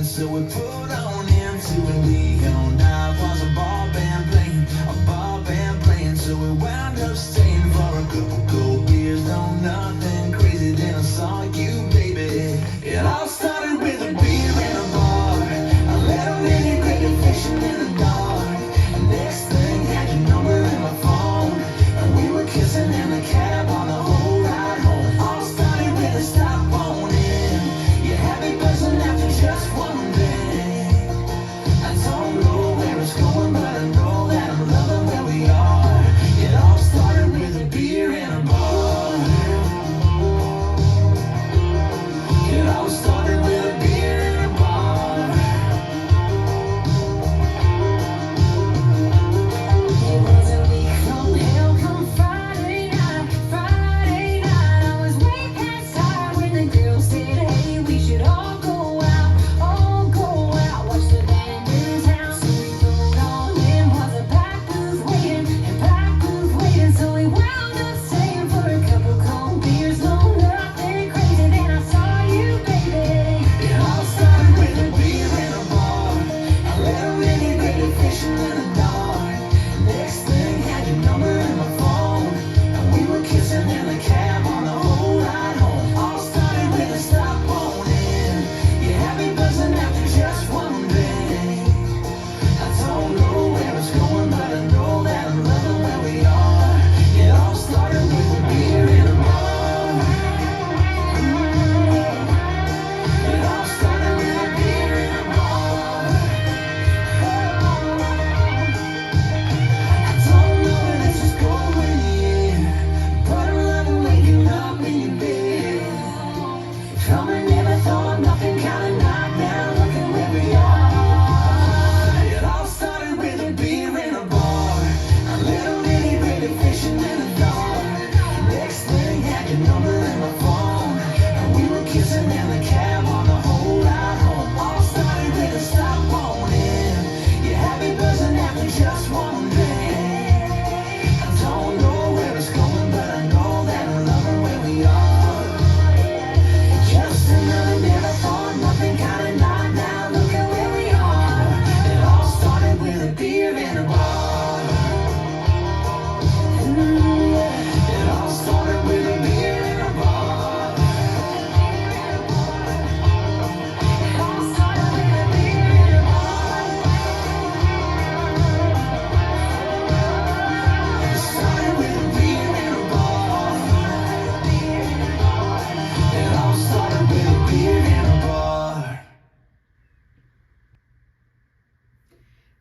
So we put on into and we gone dive. Was a bar band playing, so we wound up staying for a couple cold beers. No, nothing crazy, then I saw you, baby. It all started with a beer in a bar. I let a lady great fishing in the dark. And next thing, had your number in my phone, and we were kissing in the cab on the whole ride home. All started with a stop on in. You had me buzzing after just one. Going, but I know that I'm loving where we are. It all started with a beer in a bar. It all started with a beer in a bar. It was a week from hell come Friday night. I was way past tired when the girl said, hey, we should all go out, watch the band in town.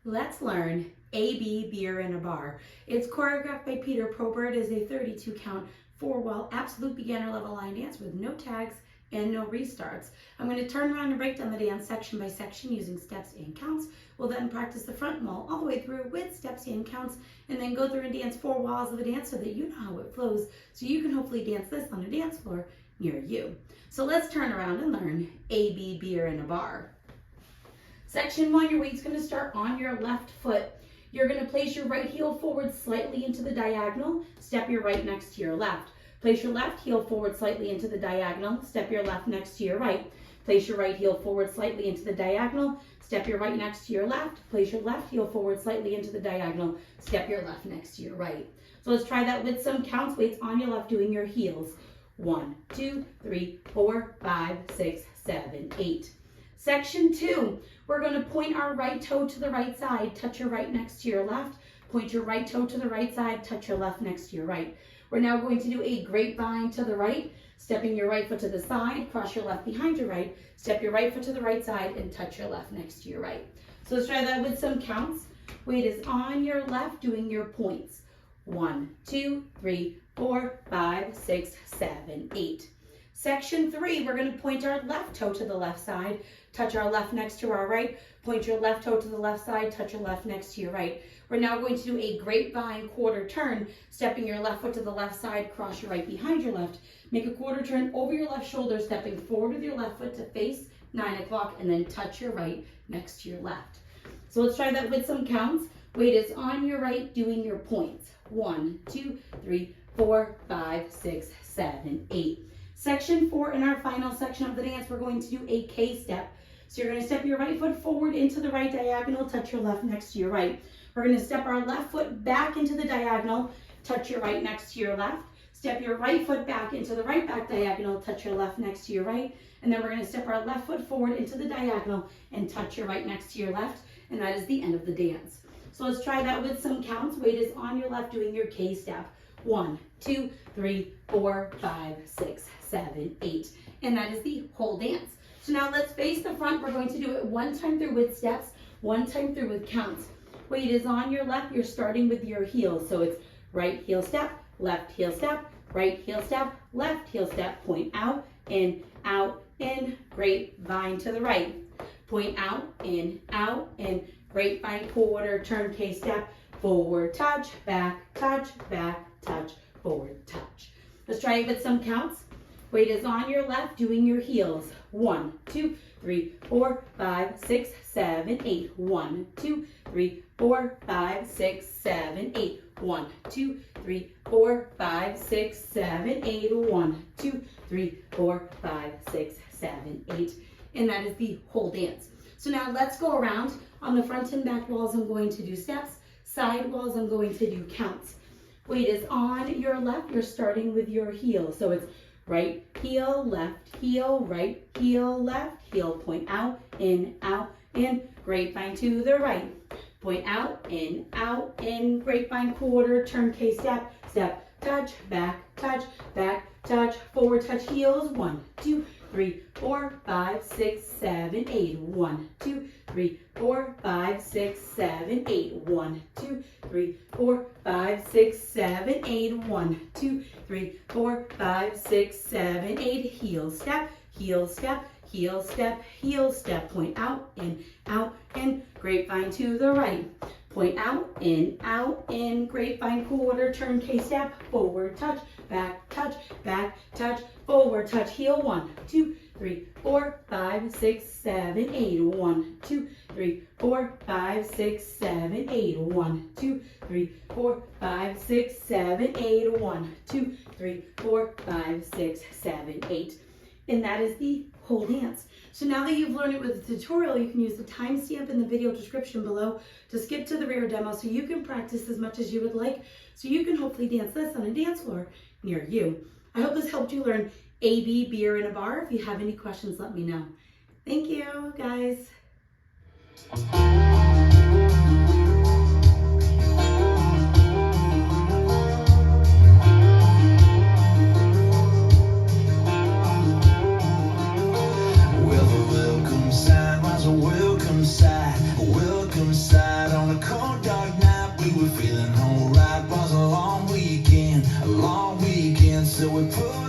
Let's learn A-B Beer in a Bar. It's choreographed by Peter Probert as a 32 count, 4-wall, absolute beginner level line dance with no tags and no restarts. I'm going to turn around and break down the dance section by section using steps and counts. We'll then practice the front wall all the way through with steps and counts, and then go through and dance 4 walls of the dance so that you know how it flows, so you can hopefully dance this on a dance floor near you. So let's turn around and learn A-B Beer in a Bar. Section 1, your weight's going to start on your left foot. You're going to place your right heel forward slightly into the diagonal, step your right next to your left. Place your left heel forward slightly into the diagonal, step your left next to your right. Place your right heel forward slightly into the diagonal, step your right next to your left. Place your left heel forward slightly into the diagonal, step your left next to your right. So let's try that with some counts, weights on your left doing your heels. 1, 2, 3, 4, 5, 6, 7, 8. Section 2, we're going to point our right toe to the right side, touch your right next to your left, point your right toe to the right side, touch your left next to your right. We're now going to do a grapevine to the right, stepping your right foot to the side, cross your left behind your right, step your right foot to the right side, and touch your left next to your right. So let's try that with some counts. Weight is on your left doing your points. 1, 2, 3, 4, 5, 6, 7, 8. Section 3, we're going to point our left toe to the left side, touch our left next to our right, point your left toe to the left side, touch your left next to your right. We're now going to do a grapevine quarter turn, stepping your left foot to the left side, cross your right behind your left. Make a quarter turn over your left shoulder, stepping forward with your left foot to face 9 o'clock, and then touch your right next to your left. So let's try that with some counts. Weight is on your right, doing your points. 1, 2, 3, 4, 5, 6, 7, 8. Section 4, in our final section of the dance, we're going to do a K-step. So you're going to step your right foot forward into the right diagonal, touch your left next to your right. We're going to step our left foot back into the diagonal, touch your right next to your left. Step your right foot back into the right back diagonal, touch your left next to your right. And then we're going to step our left foot forward into the diagonal and touch your right next to your left. And that is the end of the dance. So let's try that with some counts. Weight is on your left, doing your K-step. 1, 2, 3, 4, 5, 6, 7, 8. And that is the whole dance. So now let's face the front. We're going to do it one time through with steps, one time through with counts. Weight is on your left. You're starting with your heels. So it's right heel step, left heel step, right heel step, left heel step. Point out, in, grapevine to the right. Point out, in, grapevine quarter turn K-step. Forward touch, back touch, forward touch. Let's try it with some counts. Weight is on your left, doing your heels. 1, 2, 3, 4, 5, 6, 7, 8. 1, 2, 3, 4, 5, 6, 7, 8. 1, 2, 3, 4, 5, 6, 7, 8. 1, 2, 3, 4, 5, 6, 7, 8. And that is the whole dance. So now let's go around. On the front and back walls, I'm going to do steps. Side walls, I'm going to do counts. Weight is on your left. You're starting with your heel. So it's right heel, left heel, right heel, left heel. Point out, in, grapevine to the right. Point out, in, grapevine quarter, turn K-step, step, touch, back, touch, forward touch heels. 1, 2, 3, 4, 5, 6, 7, 8. 1, 2, 3, 4, 5, 6, 7, 8. 1, 2, 3, 4, 5, 6, 7, 8. 1, 2, 3, 4, 5, 6, 7, 8. Heel step, heel step, heel step, heel step. Point out, in, grapevine to the right. Point out, in, grapevine quarter, turn K-step, forward touch, back touch, forward touch, heel. 1, 2, 3, 4, 5, 6, 7, 8. 1, 2, 3, 4, 5, 6, 7, 8. 1, 2, 3, 4, 5, 6, 7, 8. 1, 2, 3, 4, 5, 6, 7, 8. And that is the whole dance. So now that you've learned it with the tutorial, you can use the timestamp in the video description below to skip to the rear demo so you can practice as much as you would like, so you can hopefully dance this on a dance floor near you. I hope this helped you learn AB, beer in a bar. If you have any questions, let me know. Thank you, guys. Welcome side on a cold dark night. We were feeling alright. Was a long weekend, so we put